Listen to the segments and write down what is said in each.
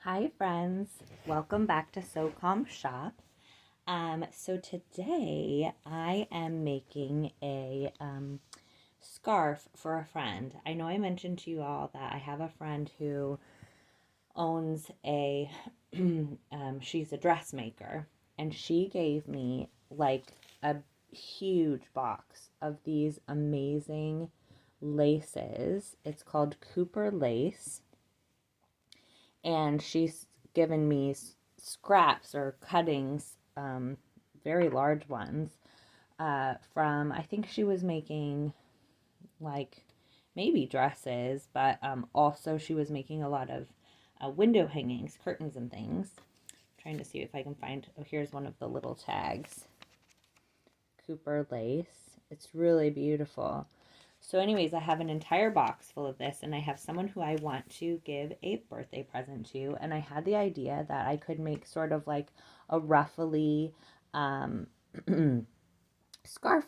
Hi friends, welcome back to So Calm Shop. So today I am making a scarf for a friend. I know I mentioned to you all that I have a friend who owns a, she's a dressmaker, and she gave me like a huge box of these amazing laces. It's called Cooper Lace, and she's given me scraps or cuttings, very large ones, from, I think she was making like maybe dresses, but also she was making a lot of window hangings, curtains, and things. I'm trying to see if I can find, oh, here's one of the little tags. Cooper Lace. It's really beautiful. So anyways, I have an entire box full of this, and I have someone who I want to give a birthday present to, and I had the idea that I could make sort of like a ruffly scarf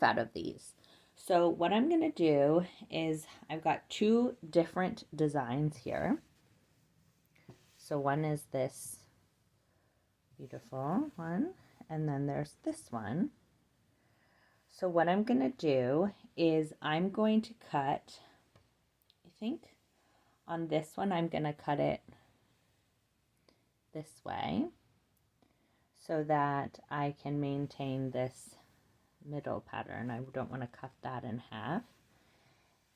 out of these. So what I'm going to do is I've got two different designs here. So one is this beautiful one, and then there's this one. So what I'm going to do is I'm going to cut, I think on this one, I'm going to cut it this way so that I can maintain this middle pattern. I don't want to cut that in half.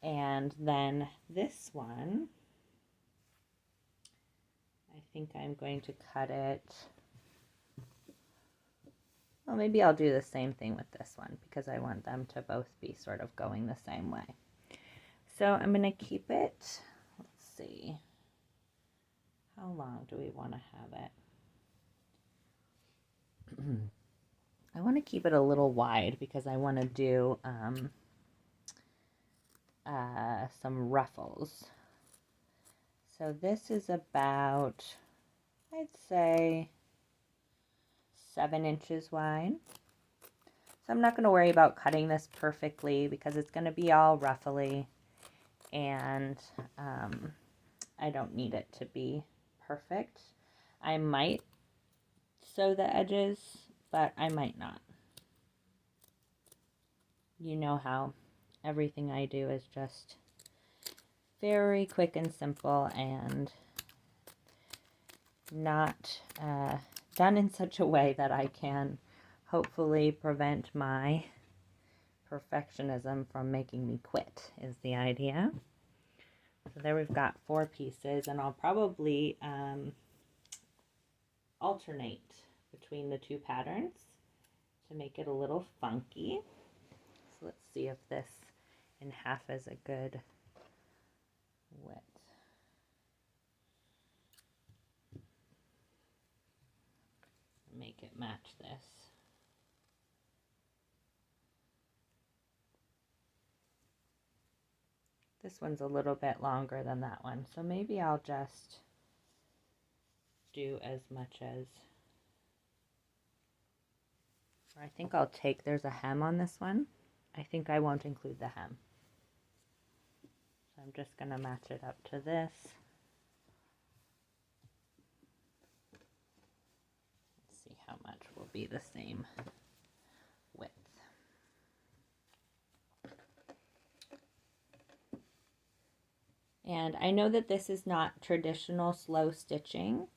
And then this one, I think I'm going to cut it, well, maybe I'll do the same thing with this one because I want them to both be sort of going the same way. So I'm going to keep it, let's see, how long do we want to have it? I want to keep it a little wide because I want to do some ruffles. So this is about, I'd say, 7 inches wide. So I'm not going to worry about cutting this perfectly because it's going to be all ruffly, and I don't need it to be perfect. I might sew the edges, but I might not. You know how everything I do is just very quick and simple, and not done in such a way that I can hopefully prevent my perfectionism from making me quit, is the idea. So there we've got 4 pieces, and I'll probably alternate between the 2 patterns to make it a little funky. So let's see if this in half is a good width. Make it match this. This one's a little bit longer than that one, so maybe I'll just do as much as, or I think I'll take, there's a hem on this one. I think I won't include the hem. So I'm just going to match it up to this. Let's see how much will be the same width. And I know that this is not traditional slow stitching,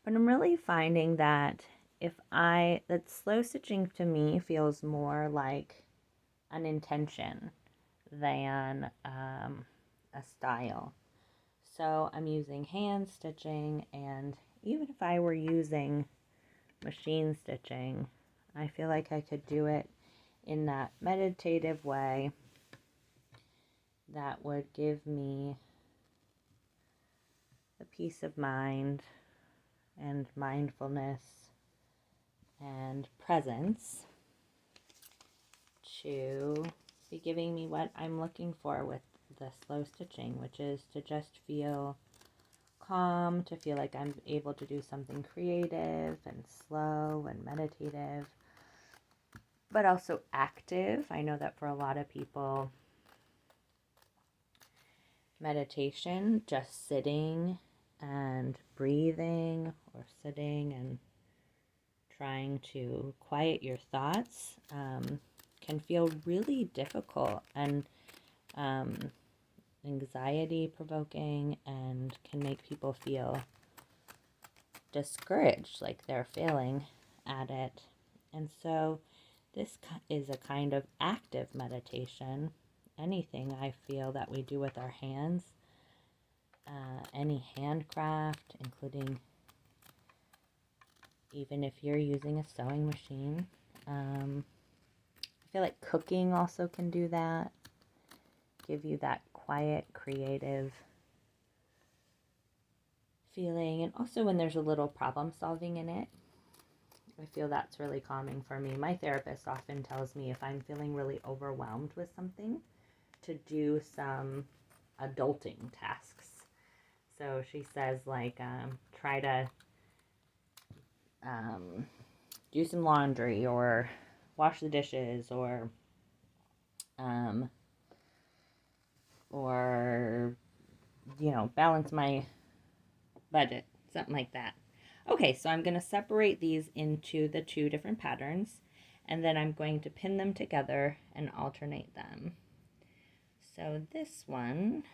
but I'm really finding that that slow stitching to me feels more like an intention than a style. So I'm using hand stitching, and even if I were using machine stitching, I feel like I could do it in that meditative way that would give me the peace of mind and mindfulness and presence to be giving me what I'm looking for with the slow stitching, which is to just feel calm, to feel like I'm able to do something creative and slow and meditative, but also active. I know that for a lot of people, meditation, just sitting and breathing trying to quiet your thoughts can feel really difficult and anxiety provoking, and can make people feel discouraged, like they're failing at it. And so this is a kind of active meditation. Anything I feel that we do with our hands, any handcraft, including even if you're using a sewing machine. I feel like cooking also can do that, give you that quiet, creative feeling. And also when there's a little problem solving in it, I feel that's really calming for me. My therapist often tells me if I'm feeling really overwhelmed with something, to do some adulting tasks. So she says, like, try to do some laundry or wash the dishes or balance my budget, something like that. Okay, so I'm going to separate these into the two different patterns, and then I'm going to pin them together and alternate them. So this one,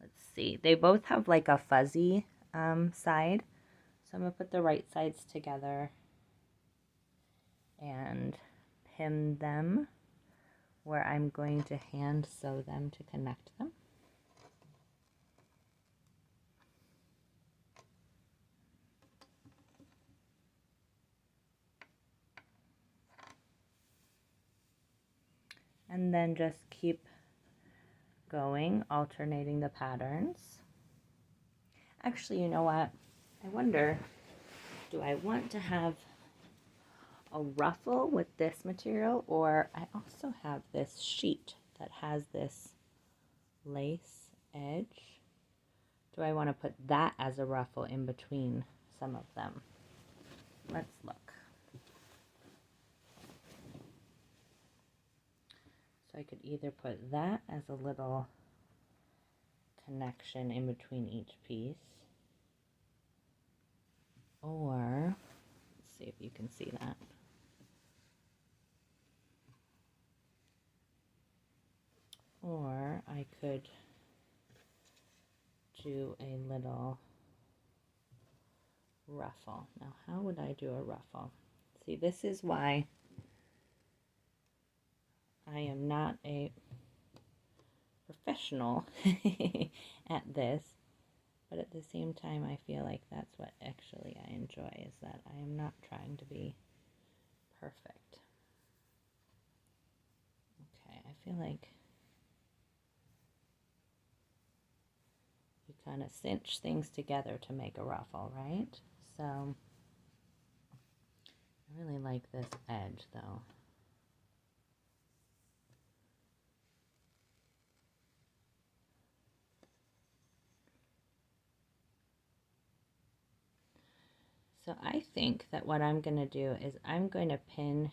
let's see, they both have like a fuzzy side. So I'm going to put the right sides together and pin them where I'm going to hand sew them to connect them. And then just keep going, alternating the patterns. Actually, you know what? I wonder, do I want to have a ruffle with this material, or I also have this sheet that has this lace edge. Do I want to put that as a ruffle in between some of them? Let's look. So I could either put that as a little connection in between each piece, or let's see if you can see that. Or I could do a little ruffle. Now, how would I do a ruffle? See, this is why I am not a professional at this, but at the same time, I feel like that's what actually I enjoy, is that I am not trying to be perfect. Okay, I feel like you kind of cinch things together to make a ruffle, right? So I really like this edge, though. So I think that what I'm going to do is I'm going to pin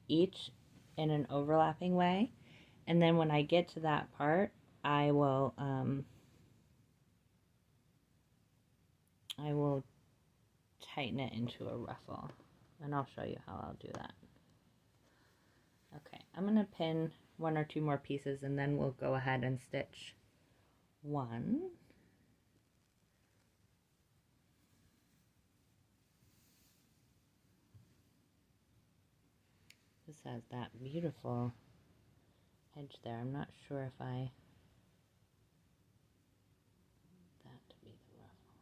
each in an overlapping way, and then when I get to that part, I will tighten it into a ruffle, and I'll show you how I'll do that. Okay, I'm going to pin one or two more pieces, and then we'll go ahead and stitch one. This has that beautiful edge there. I'm not sure if I that to be the ruffle.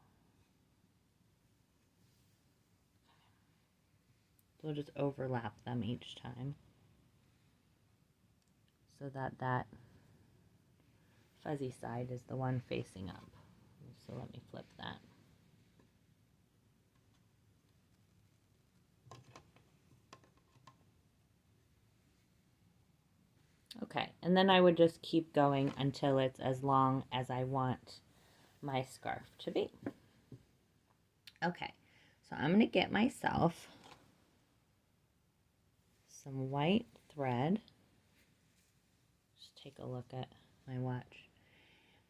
Okay. So we'll just overlap them each time so that that fuzzy side is the one facing up. So let me flip that. Okay, and then I would just keep going until it's as long as I want my scarf to be. Okay, so I'm going to get myself some white thread. Just take a look at my watch.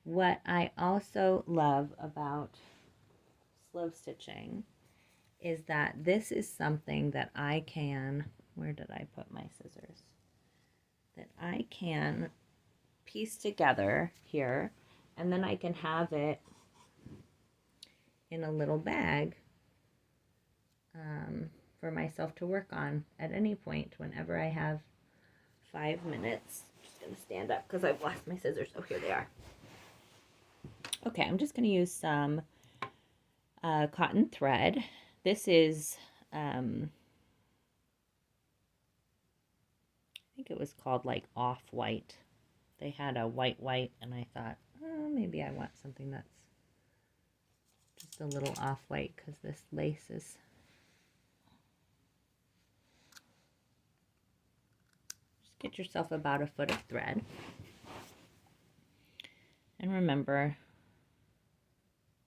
What I also love about slow stitching is that this is something that I can, where did I put my scissors? That I can piece together here, and then I can have it in a little bag for myself to work on at any point whenever I have 5 minutes. I'm just going to stand up because I've lost my scissors. Oh, here they are. Okay, I'm just going to use some cotton thread. This is, I think it was called like off-white. They had a white, and I thought, oh, maybe I want something that's just a little off-white because this lace is... Just get yourself about a foot of thread. And remember,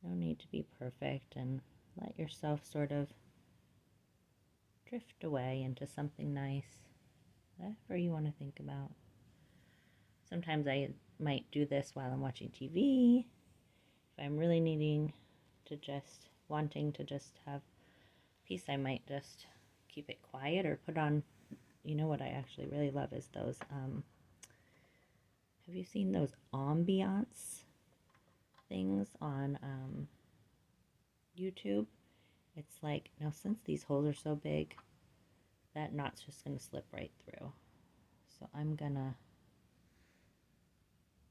no need to be perfect, and let yourself sort of drift away into something nice, whatever you want to think about. Sometimes I might do this while I'm watching TV. If I'm really wanting to just have peace, I might just keep it quiet or put on, you know what I actually really love is those, have you seen those ambiance things on YouTube? It's like, now since these holes are so big, that knot's just going to slip right through. So I'm going to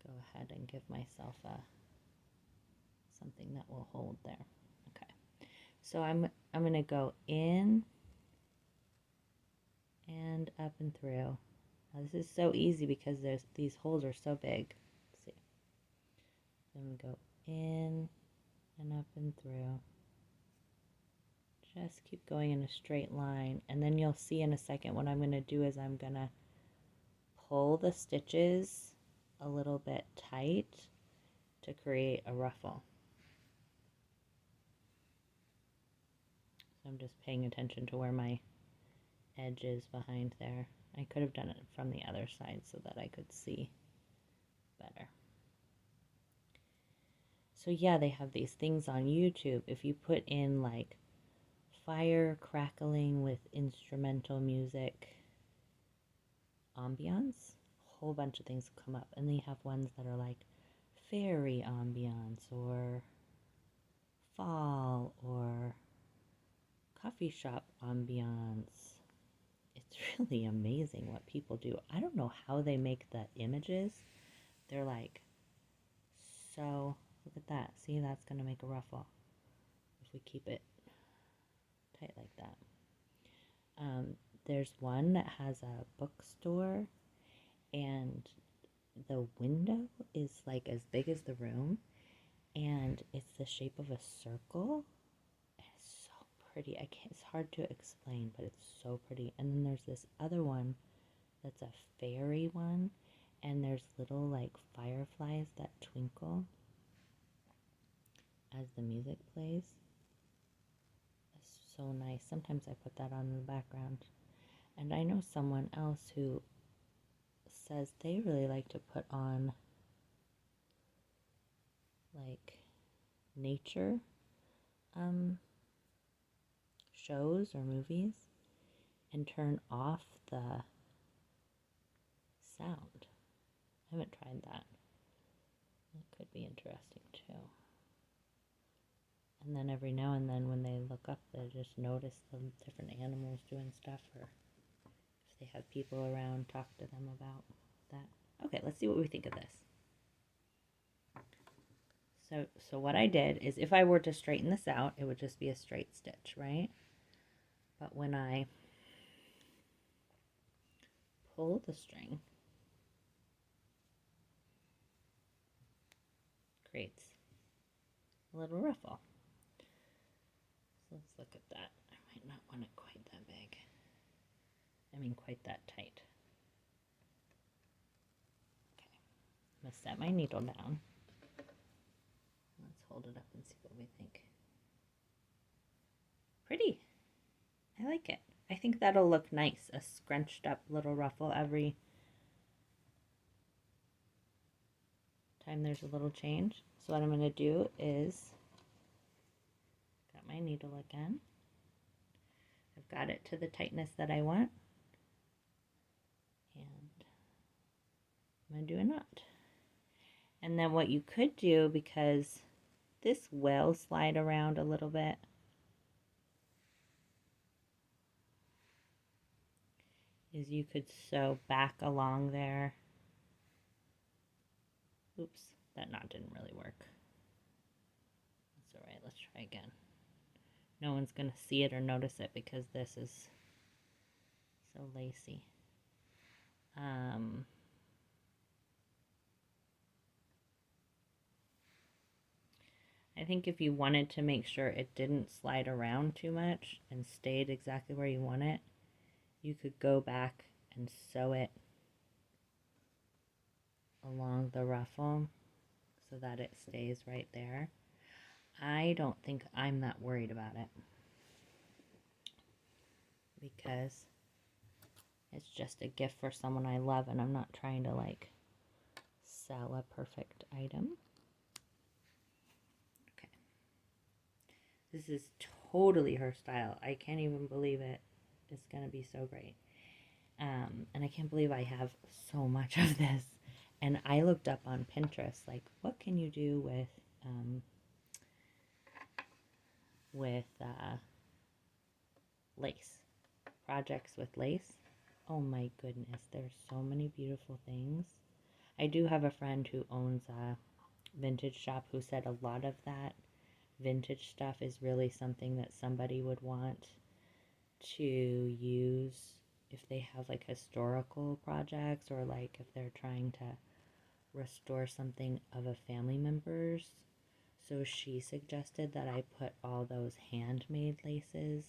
go ahead and give myself something that will hold there. Okay. So I'm going to go in and up and through. Now this is so easy because these holes are so big. Let's see. Then we go in and up and through. Just keep going in a straight line, and then you'll see in a second what I'm going to do is I'm going to pull the stitches a little bit tight to create a ruffle. So I'm just paying attention to where my edge is behind there. I could have done it from the other side so that I could see better. So yeah, they have these things on YouTube. If you put in like fire crackling with instrumental music ambiance, a whole bunch of things come up, and they have ones that are like fairy ambiance or fall or coffee shop ambiance. It's really amazing what people do. I don't know how they make the images. They're like, so look at that. See, that's going to make a ruffle if we keep it tight like that. There's one that has a bookstore, and the window is like as big as the room, and it's the shape of a circle. It's so pretty. It's hard to explain, but it's so pretty. And then there's this other one that's a fairy one, and there's little like fireflies that twinkle as the music plays. It's so nice. Sometimes I put that on in the background. And I know someone else who says they really like to put on like nature shows or movies and turn off the sound. I haven't tried that. That could be interesting too. And then every now and then when they look up, they just notice the different animals doing stuff, or if they have people around, talk to them about that. Okay, let's see what we think of this. So what I did is, if I were to straighten this out, it would just be a straight stitch, right? But when I pull the string, it creates a little ruffle. So let's look at that. I might not want it quite that big. I mean, quite that tight. Okay, I'm going to set my needle down. Let's hold it up and see what we think. Pretty. I like it. I think that'll look nice, a scrunched up little ruffle every time there's a little change. So what I'm going to do is, got my needle again, I've got it to the tightness that I want. And I'm going to do a knot. And then what you could do, because this will slide around a little bit, is you could sew back along there. Oops, that knot didn't really work. That's all right, let's try again. No one's going to see it or notice it because this is so lacy. I think if you wanted to make sure it didn't slide around too much and stayed exactly where you want it, you could go back and sew it along the ruffle so that it stays right there. I don't think I'm that worried about it because it's just a gift for someone I love, and I'm not trying to like sell a perfect item. Okay. This is totally her style. I can't even believe it. It's going to be so great. And I can't believe I have so much of this. And I looked up on Pinterest, like, what can you do with lace? Projects with lace. Oh my goodness, there's so many beautiful things. I do have a friend who owns a vintage shop who said a lot of that vintage stuff is really something that somebody would want to use if they have like historical projects, or like if they're trying to restore something of a family member's. So she suggested that I put all those handmade laces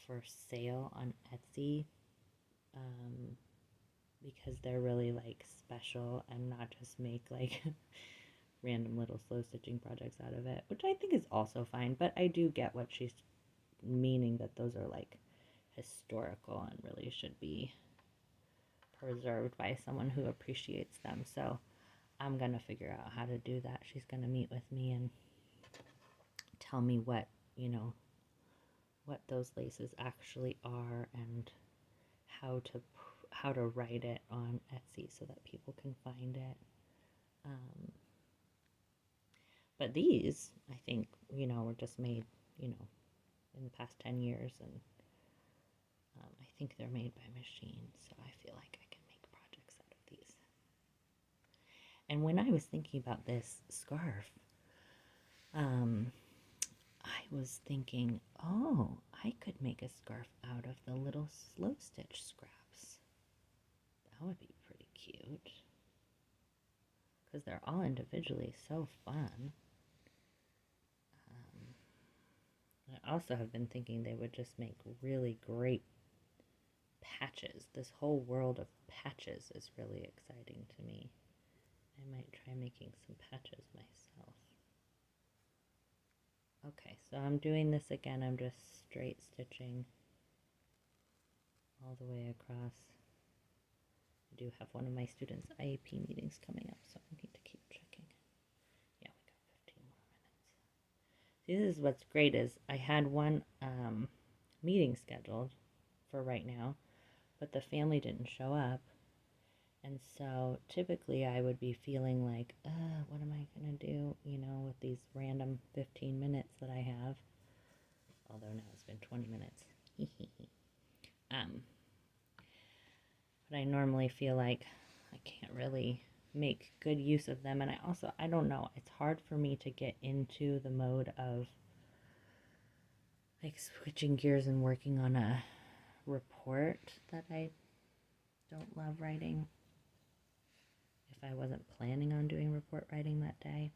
for sale on Etsy, because they're really like special and not just make like random little slow stitching projects out of it, which I think is also fine. But I do get what she's meaning, that those are like historical and really should be preserved by someone who appreciates them. So I'm gonna figure out how to do that. She's gonna meet with me and tell me what, what those laces actually are, and how to write it on Etsy so that people can find it. But these, I think, were just made, in the past 10 years, and I think they're made by machine, so I feel like I can make projects out of these. And when I was thinking about this scarf, I was thinking, oh, I could make a scarf out of the little slow stitch scraps. That would be pretty cute, because they're all individually so fun. I also have been thinking they would just make really great patches. This whole world of patches is really exciting to me. I might try making some patches myself. Okay, so I'm doing this again. I'm just straight stitching all the way across. I do have one of my students' IEP meetings coming up, so I need to keep checking. Yeah, we got 15 more minutes. See, this is what's great is I had one meeting scheduled for right now, but the family didn't show up. And so typically I would be feeling like, what am I going to do, with these random 15 minutes that I have. Although now it's been 20 minutes. But I normally feel like I can't really make good use of them. And I don't know, it's hard for me to get into the mode of like switching gears and working on a report that I don't love writing, if I wasn't planning on doing report writing that day.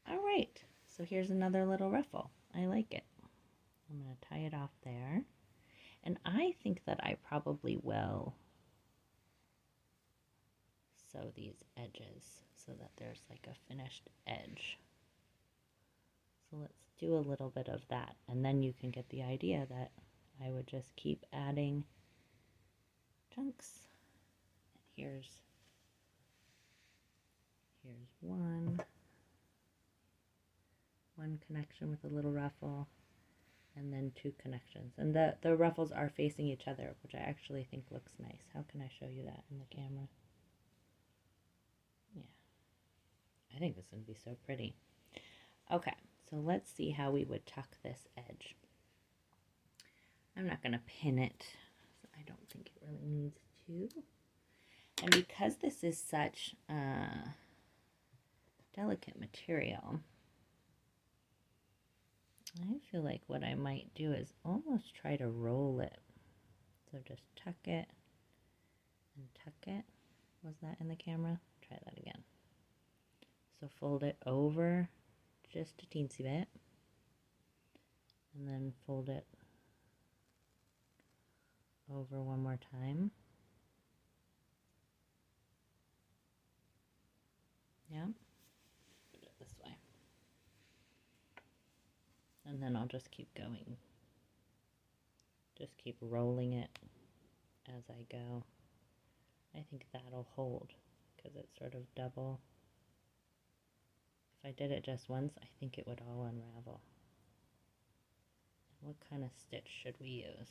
All right, so here's another little ruffle. I like it. I'm going to tie it off there. And I think that I probably will sew these edges so that there's like a finished edge. So let's do a little bit of that, and then you can get the idea that I would just keep adding chunks. And here's one one connection with a little ruffle, and then two connections. And the ruffles are facing each other, which I actually think looks nice. How can I show you that in the camera? Yeah. I think this is going to be so pretty. Okay, so let's see how we would tuck this edge. I'm not going to pin it. I don't think it really needs to. And because this is such a delicate material, I feel like what I might do is almost try to roll it. So just tuck it and tuck it. Was that in the camera? Try that again. So fold it over just a teensy bit, and then fold it over one more time. Yeah, put it this way. And then I'll just keep going. Just keep rolling it as I go. I think that'll hold because it's sort of double. If I did it just once, I think it would all unravel. What kind of stitch should we use?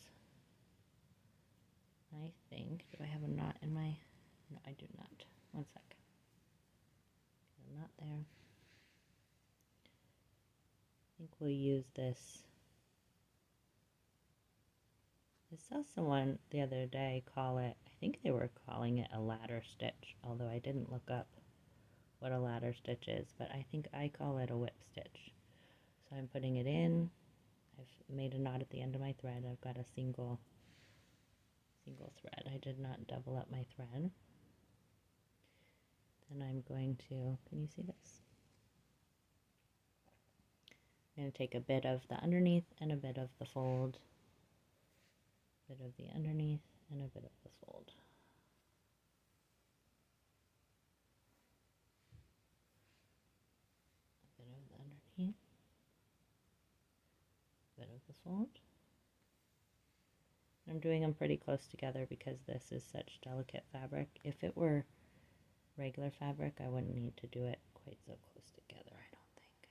I think, do I have a knot in my, no, I do not. One sec. Get a knot there. I think we'll use this. I saw someone the other day call it, I think they were calling it a ladder stitch, although I didn't look up what a ladder stitch is, but I think I call it a whip stitch. So I'm putting it in. I've made a knot at the end of my thread. I've got a single thread. I did not double up my thread. Then I'm going to, can you see this? I'm going to take a bit of the underneath and a bit of the fold. A bit of the underneath and a bit of the fold. A bit of the underneath. A bit of the fold. I'm doing them pretty close together because this is such delicate fabric. If it were regular fabric, I wouldn't need to do it quite so close together, I don't think.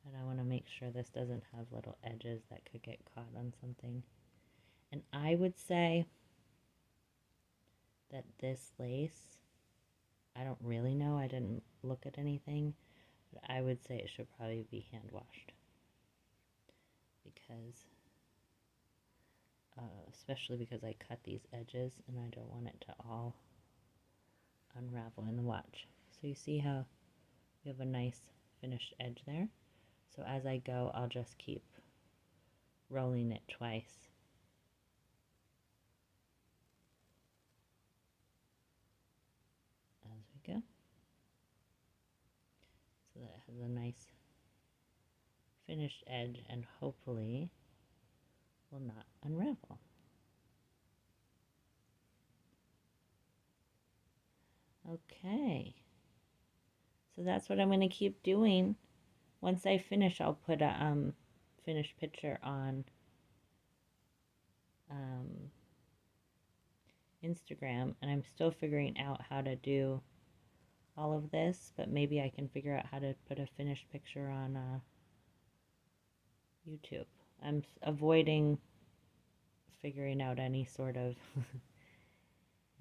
But I want to make sure this doesn't have little edges that could get caught on something. And I would say that this lace, I don't really know, I didn't look at anything, but I would say it should probably be hand washed. Because especially because I cut these edges and I don't want it to all unravel in the watch. So you see how you have a nice finished edge there. So as I go, I'll just keep rolling it twice. As we go. So that it has a nice finished edge and hopefully will not unravel. Okay, so that's what I'm going to keep doing. Once I finish, I'll put a finished picture on Instagram, and I'm still figuring out how to do all of this, but maybe I can figure out how to put a finished picture on YouTube. I'm avoiding figuring out any sort of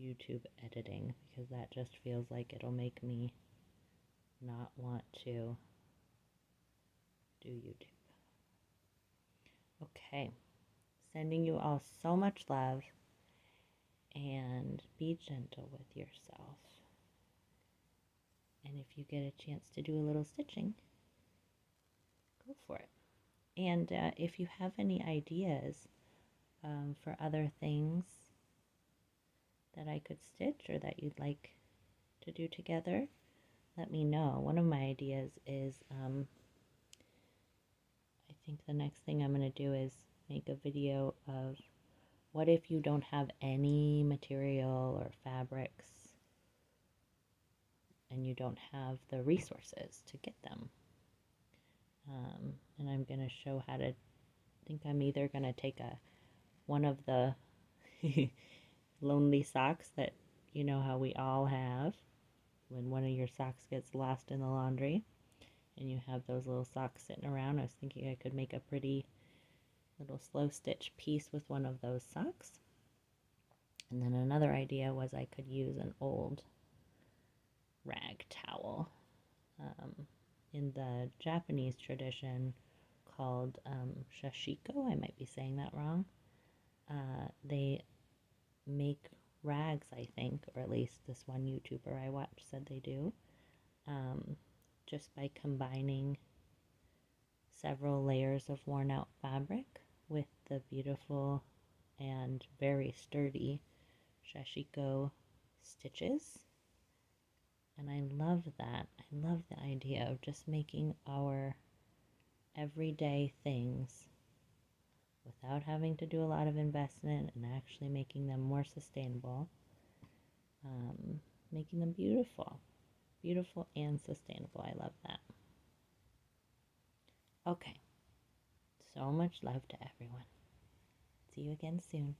YouTube editing because that just feels like it'll make me not want to do YouTube. Okay, sending you all so much love, and be gentle with yourself. And if you get a chance to do a little stitching, go for it. And if you have any ideas for other things that I could stitch or that you'd like to do together, let me know. One of my ideas is I think the next thing I'm going to do is make a video of what if you don't have any material or fabrics and you don't have the resources to get them. And I'm going to show how to, I think I'm either going to take one of the lonely socks that you know how we all have when one of your socks gets lost in the laundry, and you have those little socks sitting around, I was thinking I could make a pretty little slow stitch piece with one of those socks. And then another idea was I could use an old rag towel. In the Japanese tradition called shashiko, I might be saying that wrong, they make rags, I think, or at least this one YouTuber I watched said they do, just by combining several layers of worn out fabric with the beautiful and very sturdy shashiko stitches. And I love that. I love the idea of just making our everyday things without having to do a lot of investment and actually making them more sustainable, making them beautiful. Beautiful and sustainable. I love that. Okay. So much love to everyone. See you again soon.